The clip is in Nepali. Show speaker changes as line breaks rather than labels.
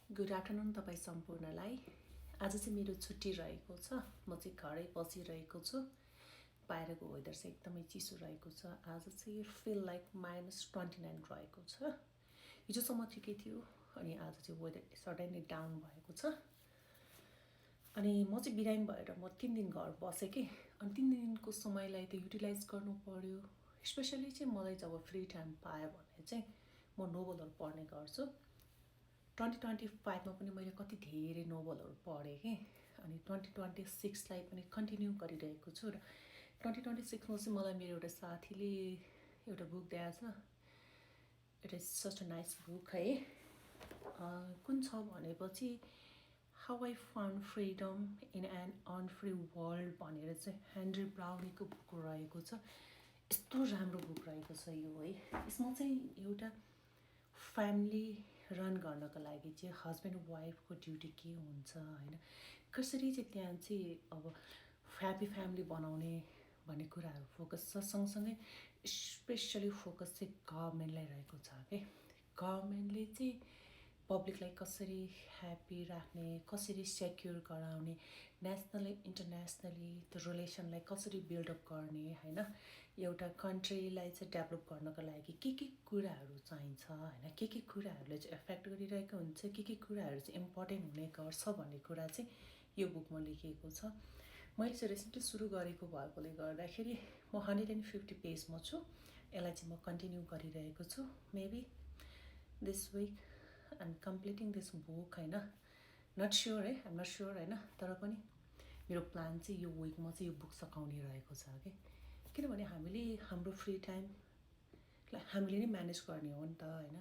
गुड आफ्टरनुन तपाईँ सम्पूर्णलाई। आज चाहिँ मेरो छुट्टी रहेको छ। म चाहिँ घरै बसिरहेको छु। बाहिरको वेदर चाहिँ एकदमै चिसो रहेको छ। आज चाहिँ फिल लाइक -29 रहेको छ। हिजोसम्म ठिकै थियो अनि आज चाहिँ वेदर सडनली डाउन भएको छ। अनि म चाहिँ बिरामी भएर म 3 दिन घर बसेँ कि। अनि 3 दिनको समयलाई त युटिलाइज गर्नु पर्यो। स्पेसली चाहिँ मलाई जब फ्री टाइम पायो भने चाहिँ म नोभलहरू पढ्ने गर्छु। 2025 मा पनि मैले कति धेरै नोभलहरू पढेँ कि। अनि 2026लाई पनि कन्टिन्यू गरिरहेको छु। र 2026 मा चाहिँ मलाई मेरो एउटा साथीले एउटा बुक दिएछ। It is such a nice book है। कुन छ भनेपछि how I found freedom in an unfree world भनेर चाहिँ हेनरी ब्राउनीको बुक रहेको छ। यस्तो राम्रो बुक रहेको छ यो है। यसमा चाहिँ एउटा फ्यामिली रन गर्नको लागि चाहिँ हस्बेन्ड वाइफको ड्युटी के हुन्छ होइन, कसरी चाहिँ त्यहाँ चाहिँ अब ह्याप्पी फ्यामिली बनाउने भन्ने कुराहरू फोकस छ। सँगसँगै स्पेसली फोकस चाहिँ गभर्मेन्टलाई रहेको छ कि गभर्मेन्टले चाहिँ पब्लिकलाई कसरी ह्याप्पी राख्ने, कसरी सेक्युर गराउने, नेसनली इन्टरनेसनली त्यो रिलेसनलाई कसरी बिल्डअप गर्ने होइन, एउटा कन्ट्रीलाई चाहिँ डेभलप गर्नको लागि के कुराहरू चाहिन्छ होइन, के कुराहरूले चाहिँ एफेक्ट गरिरहेको हुन्छ, के कुराहरू चाहिँ इम्पोर्टेन्ट हुने गर्छ भन्ने कुरा चाहिँ यो बुकमा लेखिएको छ। मैले चाहिँ रिसेन्टली सुरु गरेको भएकोले गर्दाखेरि म 150 पेजमा छु। यसलाई चाहिँ म कन्टिन्यू गरिरहेको छु। Maybe this week I'm completing this book होइन। नट स्योर है, आइम नट स्योर होइन, तर पनि मेरो प्लान चाहिँ यो विकमा चाहिँ यो बुक सकाउने रहेको छ कि। किनभने हामीले हाम्रो फ्री टाइमलाई हामीले नै म्यानेज गर्ने हो नि त होइन।